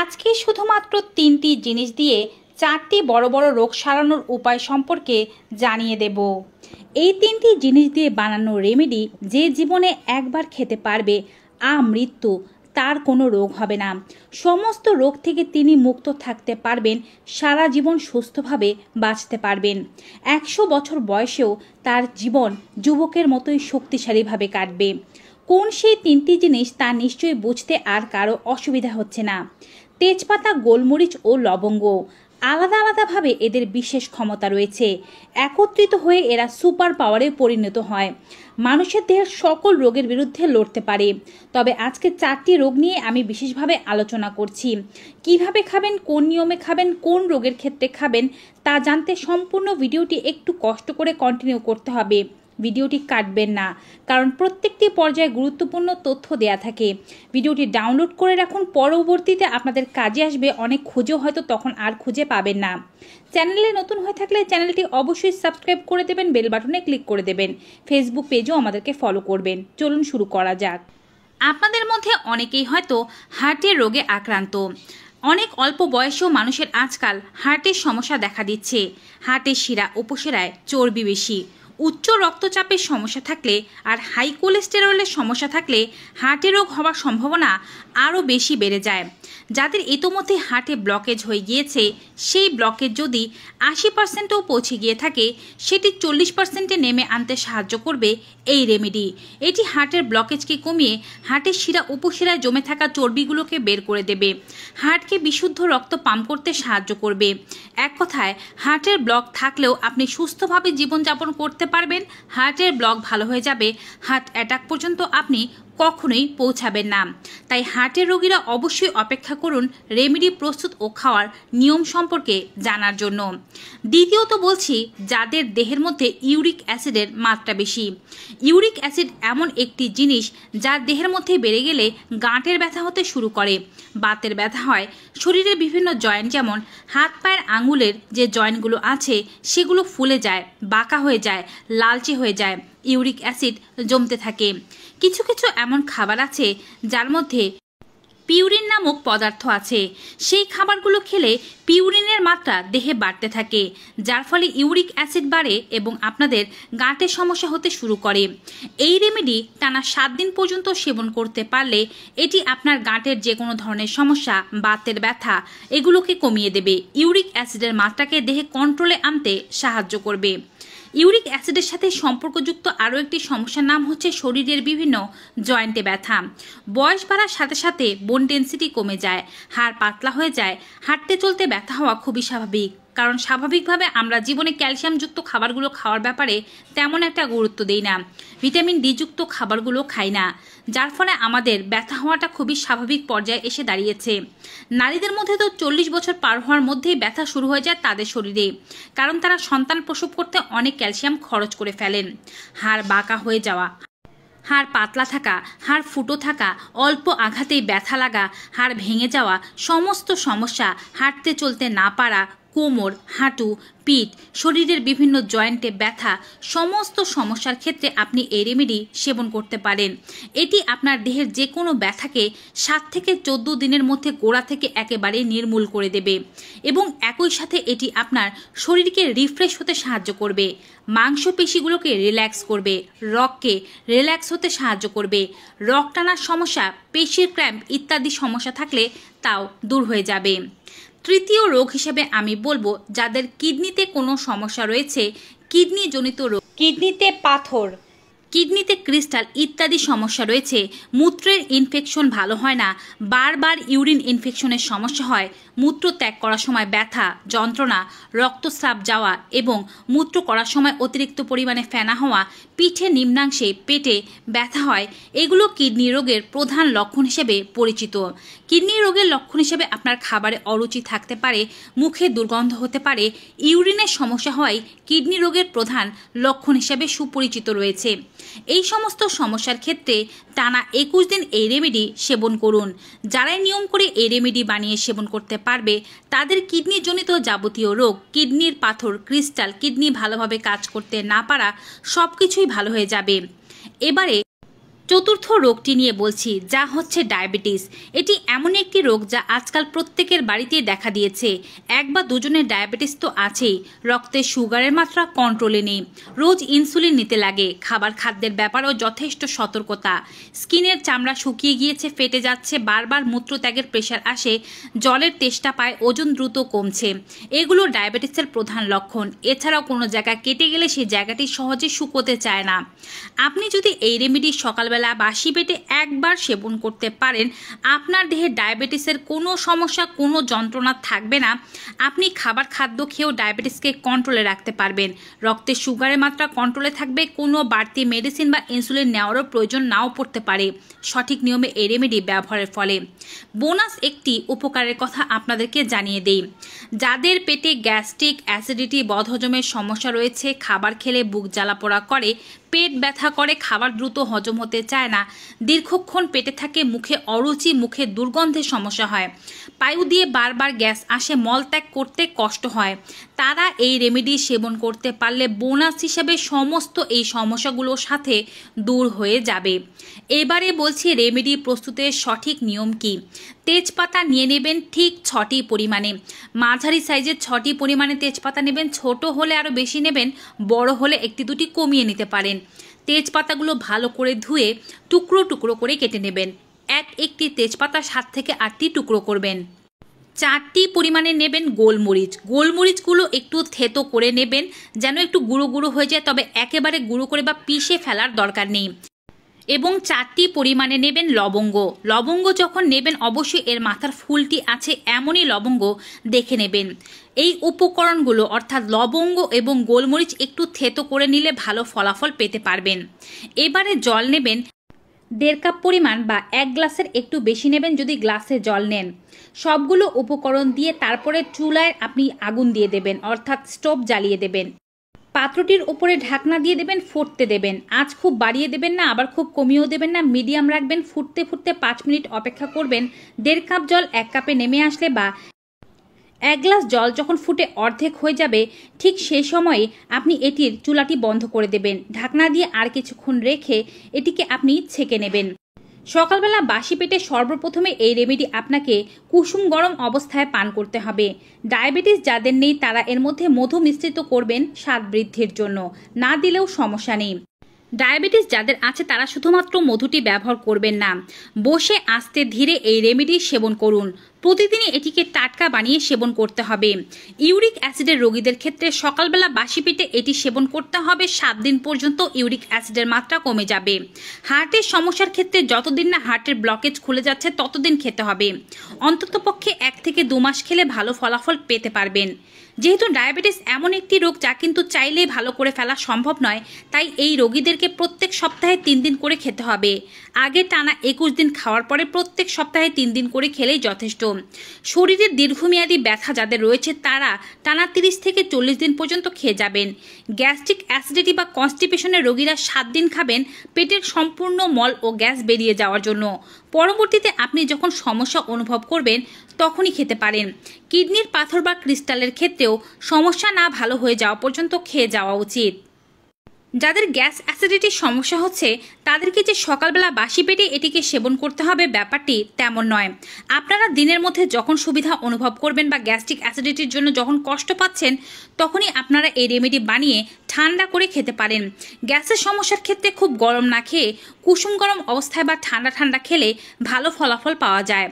আজকে শুধুমাত্র 3টি জিনিস দিয়ে 4টি বড় বড় রোগ সারানোর উপায় সম্পর্কে জানিয়ে দেব। এই 3টি জিনিস দিয়ে বানানো রেমেডি যে জীবনে একবার খেতে পারবে আমৃত্যু, তার কোনো রোগ হবে না। সমস্ত রোগ থেকে তিনি মুক্ত থাকতে পারবেন, সারা জীবন সুস্থভাবে বাঁচতে পারবেন। 100 বছর বয়সেও তার জীবন যুবকের মতোই শক্তিশালীভাবে কাটবে। কোন সেই 3টি জিনিস তা নিশ্চয়ই বুঝতে আর কারো অসুবিধা হচ্ছে না। তেজপাতা, গোলমরিচ ও লবঙ্গ। আলাদা আলাদাভাবে এদের বিশেষ ক্ষমতা রয়েছে। একত্রিত হয়ে এরা সুপার পাওয়ারে পরিণত হয়, মানুষের দেহের সকল রোগের বিরুদ্ধে লড়তে পারে। তবে আজকে 4টি রোগ নিয়ে আমি বিশেষভাবে আলোচনা করছি। কিভাবে খাবেন, কোন নিয়মে খাবেন, কোন রোগের ক্ষেত্রে খাবেন তা জানতে সম্পূর্ণ ভিডিওটি একটু কষ্ট করে কন্টিনিউ করতে হবে। ভিডিওটি কাটবেন না, কারণ প্রত্যেকটি পর্যায়ে গুরুত্বপূর্ণ তথ্য দেয়া থাকে। ভিডিওটি ডাউনলোড করে রাখুন, পরবর্তীতে আপনাদের কাজে আসবে। অনেক খুঁজেও হয়তো তখন আর খুঁজে পাবেন না। চ্যানেলে নতুন হয়ে থাকলে চ্যানেলটি অবশ্যই সাবস্ক্রাইব করে দেবেন, বেল বাটনে ক্লিক করে দেবেন। ফেসবুক পেজও আমাদেরকে ফলো করবেন। চলুন শুরু করা যাক। আপনাদের মধ্যে অনেকেই হয়তো হার্টের রোগে আক্রান্ত। অনেক অল্প বয়সেও মানুষের আজকাল হার্টের সমস্যা দেখা দিচ্ছে। হার্টের শিরা উপশিরায় চর্বি বেশি, উচ্চ রক্তচাপের সমস্যা থাকলে আর হাই কোলেস্টেরলের সমস্যা থাকলে হার্টের রোগ হওয়ার সম্ভাবনা আরও বেশি বেড়ে যায়। যাদের ইতোমধ্যে হার্টে ব্লকেজ হয়ে গিয়েছে, সেই ব্লকেজ যদি 80%ও পৌঁছে গিয়ে থাকে, সেটি 40%-এ নেমে আনতে সাহায্য করবে এই রেমেডি। এটি হার্টের ব্লকেজকে কমিয়ে হার্টের শিরা উপশিরায় জমে থাকা চর্বিগুলোকে বের করে দেবে, হার্টকে বিশুদ্ধ রক্ত পাম্প করতে সাহায্য করবে। এক কথায়, হার্টের ব্লক থাকলেও আপনি সুস্থভাবে জীবনযাপন করতে পারবেন। হার্টের ব্লক ভালো হয়ে যাবে, হার্ট অ্যাটাক পর্যন্ত আপনি কখনোই পৌঁছাবেন না। তাই হার্টের রোগীরা অবশ্যই অপেক্ষা করুন রেমেডি প্রস্তুত ও খাওয়ার নিয়ম সম্পর্কে জানার জন্য। দ্বিতীয়ত বলছি, যাদের দেহের মধ্যে ইউরিক অ্যাসিডের মাত্রা বেশি। ইউরিক অ্যাসিড এমন একটি জিনিস যা দেহের মধ্যে বেড়ে গেলে গাঁটের ব্যথা হতে শুরু করে, বাতের ব্যথা হয়, শরীরের বিভিন্ন জয়েন্ট যেমন হাত পায়ের আঙুলের যে জয়েন্টগুলো আছে সেগুলো ফুলে যায়, বাঁকা হয়ে যায়, লালচে হয়ে যায়, ইউরিক অ্যাসিড জমতে থাকে। কিছু কিছু এমন খাবার আছে যার মধ্যে পিউরিন নামক পদার্থ আছে। সেই খাবারগুলো খেলে পিউরিনের মাত্রা দেহে বাড়তে থাকে, যার ফলে ইউরিক অ্যাসিড বাড়ে এবং আপনাদের গাঁটের সমস্যা হতে শুরু করে। এই রেমেডি টানা 7 দিন পর্যন্ত সেবন করতে পারলে এটি আপনার গাঁটের যে কোনো ধরনের সমস্যা, বাতের ব্যথা এগুলোকে কমিয়ে দেবে, ইউরিক অ্যাসিডের মাত্রাকে দেহে কন্ট্রোলে আনতে সাহায্য করবে। ইউরিক অ্যাসিডের সাথে সম্পর্কযুক্ত আরও একটি সমস্যার নাম হচ্ছে শরীরের বিভিন্ন জয়েন্টে ব্যথা। বয়স বাড়ার সাথে সাথে বোন ডেন্সিটি কমে যায়, হাড় পাতলা হয়ে যায়, হাঁটতে চলতে ব্যথা হওয়া খুবই স্বাভাবিক, কারণ স্বাভাবিকভাবে আমরা জীবনে ক্যালসিয়ামযুক্ত খাবারগুলো খাওয়ার ব্যাপারে তেমন একটা গুরুত্ব দিই না, ভিটামিন ডি যুক্ত খাবারগুলো খাই না, যার ফলে আমাদের ব্যথা হওয়াটা খুবই স্বাভাবিক পর্যায়ে এসে দাঁড়িয়েছে। নারীদের মধ্যে তো 40 বছর পার হওয়ার মধ্যেই ব্যথা শুরু হয়ে যায় তাদের শরীরে, কারণ তারা সন্তান প্রসব করতে অনেক ক্যালসিয়াম খরচ করে ফেলেন। হাড় বাঁকা হয়ে যাওয়া, হাড় পাতলা থাকা, হাড় ফুটো থাকা, অল্প আঘাতেই ব্যথা লাগা, হাড় ভেঙে যাওয়া, সমস্ত সমস্যা, হাঁটতে চলতে না পারা, কোমর, হাঁটু, পিঠ, শরীরের বিভিন্ন জয়েন্টে ব্যথা, সমস্ত সমস্যার ক্ষেত্রে আপনি এই রেমেডি সেবন করতে পারেন। এটি আপনার দেহের যে কোনো ব্যথাকে 7 থেকে 14 দিনের মধ্যে গোড়া থেকে একেবারে নির্মূল করে দেবে এবং একই সাথে এটি আপনার শরীরকে রিফ্রেশ হতে সাহায্য করবে, মাংসপেশিগুলোকে রিল্যাক্স করবে, রগকে রিল্যাক্স হতে সাহায্য করবে। রগ টানার সমস্যা, পেশির ক্র্যাম্প ইত্যাদি সমস্যা থাকলে তাও দূর হয়ে যাবে। তৃতীয় রোগ হিসেবে আমি বলবো, যাদের কিডনিতে কোনো সমস্যা রয়েছে, কিডনি জনিত রোগ, কিডনিতে পাথর, কিডনিতে ক্রিস্টাল ইত্যাদি সমস্যা রয়েছে, মূত্রের ইনফেকশন ভালো হয় না, বারবার ইউরিন ইনফেকশনের সমস্যা হয়, মূত্র ত্যাগ করার সময় ব্যথা, যন্ত্রণা, রক্তস্রাব যাওয়া এবং মূত্র করার সময় অতিরিক্ত পরিমাণে ফেনা হওয়া, পিঠে নিম্নাংশে পেটে ব্যথা হয়, এগুলো কিডনি রোগের প্রধান লক্ষণ হিসেবে পরিচিত। কিডনি রোগের লক্ষণ হিসেবে আপনার খাবারে অরুচি থাকতে পারে, মুখে দুর্গন্ধ হতে পারে, ইউরিনের সমস্যা হওয়াই কিডনি রোগের প্রধান লক্ষণ হিসেবে সুপরিচিত রয়েছে। এই সমস্ত সমস্যার ক্ষেত্রে টানা 21 দিন এই রেমেডি সেবন করুন। যারাই নিয়ম করে এই রেমেডি বানিয়ে সেবন করতে পারবে, তাদের কিডনি জনিত যাবতীয় রোগ, কিডনির পাথর, ক্রিস্টাল, কিডনি ভালোভাবে কাজ করতে না পারা সবকিছুই ভালো হয়ে যাবে। এবারে চতুর্থ রোগটি নিয়ে বলছি, যা হচ্ছে ডায়াবেটিস। এটি এমন একটি রোগ যা আজকাল প্রত্যেকের বাড়িতেই দেখা দিয়েছে। এক বা দুজনের ডায়াবেটিস তো আছেই। রক্তে সুগারের মাত্রা কন্ট্রোলে নেই, রোজ ইনসুলিন নিতে লাগে। খাদ্যের ব্যাপারেও যথেষ্ট সতর্কতা। স্কিনের চামড়া শুকিয়ে গিয়েছে, ফেটে যাচ্ছে, বারবার মূত্রত্যাগের প্রেশার আসে, জলের তেষ্টা পায়, ওজন দ্রুত কমছে। এগুলো ডায়াবেটিসের প্রধান লক্ষণ। এছাড়াও কোনো জায়গা কেটে গেলে সেই জায়গাটি সহজে শুকোতে চায় না। আপনি যদি এই রেমেডি সকালবেলা বাসি পেটে একবার সেবন করতে পারেন, আপনার দেহে ডায়াবেটিসের কোনো সমস্যা, কোনো যন্ত্রণা থাকবে না। আপনি খাদ্য খেয়েও ডায়াবেটিসকে কন্ট্রোলে রাখতে পারবেন। রক্তে সুগারের মাত্রা কন্ট্রোলে থাকবে, কোনো বাড়তি মেডিসিন বা ইনসুলিন নেওয়ারও প্রয়োজন নাও পড়তে পারে সঠিক নিয়মে এই রেমেডি ব্যবহারের ফলে। বোনাস একটি উপকারের কথা আপনাদেরকে জানিয়ে দেই। যাদের পেটে গ্যাস্ট্রিক, অ্যাসিডিটি, বদহজমের সমস্যা রয়েছে, খাবার খেলে বুক জ্বালাপোড়া করে, পেট ব্যথা করে, খাবার দ্রুত হজম হতে চায় না, দীর্ঘক্ষণ পেটে থাকে, মুখে অরুচি, মুখে দুর্গন্ধের সমস্যা হয়, পায়ু দিয়ে বারবার গ্যাস আসে, মলত্যাগ করতে কষ্ট হয়, তারা এই রেমেডি সেবন করতে পারলে বোনাস হিসেবে সমস্ত এই সমস্যাগুলোর সাথে দূর হয়ে যাবে। এবারে বলছি রেমেডি প্রস্তুতের সঠিক নিয়ম কি। তেজপাতা নিয়ে নেবেন ঠিক 6টি পরিমাণে। মাঝারি সাইজের 6টি পরিমাণে তেজপাতা নেবেন। ছোট হলে আরও বেশি নেবেন, বড় হলে একটি দুটি কমিয়ে নিতে পারেন। তেজপাতাগুলো ভালো করে ধুয়ে টুকরো টুকরো করে কেটে নেবেন। একটি তেজপাতা 7 থেকে 8টি টুকরো করবেন। 4টি পরিমাণে নেবেন গোলমরিচ। গোলমরিচগুলো একটু থেতো করে নেবেন, যেন একটু গুঁড়ো গুঁড়ো হয়ে যায়, তবে একেবারে গুঁড়ো করে বা পিষে ফেলার দরকার নেই। এবং 4টি পরিমাণে নেবেন লবঙ্গ। লবঙ্গ যখন নেবেন অবশ্যই এর মাথার ফুলটি আছে এমনই লবঙ্গ দেখে নেবেন। এই উপকরণগুলো অর্থাৎ লবঙ্গ এবং গোলমরিচ একটু থেতো করে নিলে ভালো ফলাফল পেতে পারবেন। এবারে জল নেবেন 1.5 কাপ পরিমাণ বা 1 গ্লাসের একটু বেশি নেবেন যদি গ্লাসে জল নেন। সবগুলো উপকরণ দিয়ে তারপরে চুলায় আপনি আগুন দিয়ে দেবেন, অর্থাৎ স্টোভ জ্বালিয়ে দেবেন। পাত্রটির উপরে ঢাকনা দিয়ে দেবেন, ফুটতে দেবেন। আঁচ খুব বাড়িয়ে দেবেন না, আবার খুব কমিয়েও দেবেন না, মিডিয়াম রাখবেন। ফুটতে ফুটতে 5 মিনিট অপেক্ষা করবেন। 1.5 কাপ জল 1 কাপে নেমে আসলে বা 1 গ্লাস জল যখন ফুটে অর্ধেক হয়ে যাবে, ঠিক সেই সময়ে আপনি এটির চুলাটি বন্ধ করে দেবেন। ঢাকনা দিয়ে আর কিছুক্ষণ রেখে এটিকে আপনি ছেঁকে নেবেন। সকালবেলা বাসি পেটে সর্বপ্রথমে এই রেমেডি আপনাকে কুসুম গরম অবস্থায় পান করতে হবে। ডায়াবেটিস যাদের নেই তারা এর মধ্যে মধু মিশ্রিত করবেন স্বাদ বৃদ্ধির জন্য, না দিলেও সমস্যা নেই। ডায়াবেটিস যাদের আছে তারা শুধুমাত্র মধুটি ব্যবহার করবেন না, বসে আস্তে ধীরে এই রেমেডি সেবন করুন। প্রতিদিনই এটিকে টাটকা বানিয়ে সেবন করতে হবে। ইউরিক অ্যাসিডের রোগীদের ক্ষেত্রে সকালবেলা বাসি পেটে এটি সেবন করতে হবে। 7 দিন পর্যন্ত ইউরিক অ্যাসিডের মাত্রা কমে যাবে। হার্টের সমস্যার ক্ষেত্রে যতদিন না হার্টের ব্লকেজ খুলে যাচ্ছে ততদিন খেতে হবে। অন্ততপক্ষে 1 থেকে 2 মাস খেলে ভালো ফলাফল পেতে পারবেন। যেহেতু ডায়াবেটিস এমন একটি রোগ যা কিন্তু চাইলেই ভালো করে ফেলা সম্ভব নয়, তাই এই রোগীদেরকে প্রত্যেক সপ্তাহে 3 দিন করে খেতে হবে। আগে টানা 21 দিন খাওয়ার পরে প্রত্যেক সপ্তাহে 3 দিন করে খেলেই যথেষ্ট। শরীরের দীর্ঘমেয়াদী ব্যথা যাদের রয়েছে তারা টানা 30 থেকে 40 দিন পর্যন্ত খেয়ে যাবেন। গ্যাস্ট্রিক অ্যাসিডিটি বা কনস্টিপেশনের রোগীরা 7 দিন খাবেন পেটের সম্পূর্ণ মল ও গ্যাস বেরিয়ে যাওয়ার জন্য। পরবর্তীতে আপনি যখন সমস্যা অনুভব করবেন তখনই খেতে পারেন। কিডনির পাথর বা ক্রিস্টালের ক্ষেত্রেও সমস্যা না ভালো হয়ে যাওয়া পর্যন্ত খেয়ে যাওয়া উচিত। যাদের গ্যাস অ্যাসিডিটির সমস্যা হচ্ছে তাদেরকে যে সকালবেলা বাসি পেটে এটিকে সেবন করতে হবে ব্যাপারটি তেমন নয়। আপনারা দিনের মধ্যে যখন সুবিধা অনুভব করবেন বা গ্যাস্ট্রিক অ্যাসিডিটির জন্য যখন কষ্ট পাচ্ছেন তখনই আপনারা এই রেমেডি বানিয়ে ঠান্ডা করে খেতে পারেন। গ্যাসের সমস্যার ক্ষেত্রে খুব গরম না খেয়ে কুসুম গরম অবস্থায় বা ঠান্ডা ঠান্ডা খেলে ভালো ফলাফল পাওয়া যায়।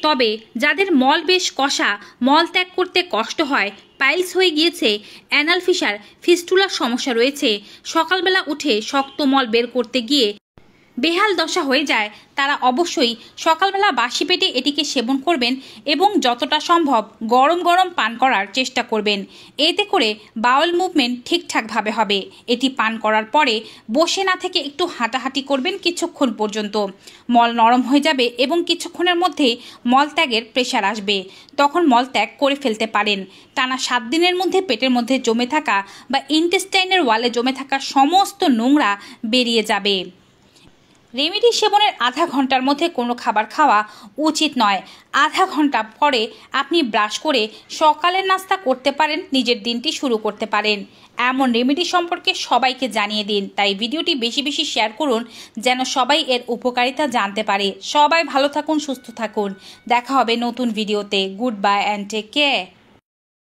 তবে যাদের মল বেশ কষা, মল ত্যাগ করতে কষ্ট হয়, পাইলস হয়ে গিয়েছে, অ্যানাল ফিসার, ফিস্টুলার সমস্যা রয়েছে, সকালবেলা উঠে শক্ত মল বের করতে গিয়ে বেহাল দশা হয়ে যায়, তারা অবশ্যই সকালবেলা বাসি পেটে এটিকে সেবন করবেন এবং যতটা সম্ভব গরম গরম পান করার চেষ্টা করবেন। এতে করে বাউল মুভমেন্ট ঠিকঠাকভাবে হবে। এটি পান করার পরে বসে না থেকে একটু হাঁটাহাঁটি করবেন কিছুক্ষণ পর্যন্ত। মল নরম হয়ে যাবে এবং কিছুক্ষণের মধ্যে মলত্যাগের প্রেশার আসবে, তখন মলত্যাগ করে ফেলতে পারেন। টানা 7 দিনের মধ্যে পেটের মধ্যে জমে থাকা বা ইন্টেস্টাইনের ওয়ালে জমে থাকা সমস্ত নোংরা বেরিয়ে যাবে। রেমেডি সেবনের আধা ঘন্টার মধ্যে কোনো খাবার খাওয়া উচিত নয়। আধা ঘন্টা পরে আপনি ব্রাশ করে সকালের নাস্তা করতে পারেন, নিজের দিনটি শুরু করতে পারেন। এমন রেমেডি সম্পর্কে সবাইকে জানিয়ে দিন। তাই ভিডিওটি বেশি বেশি শেয়ার করুন যেন সবাই এর উপকারিতা জানতে পারে। সবাই ভালো থাকুন, সুস্থ থাকুন। দেখা হবে নতুন ভিডিওতে। Good bye and take care.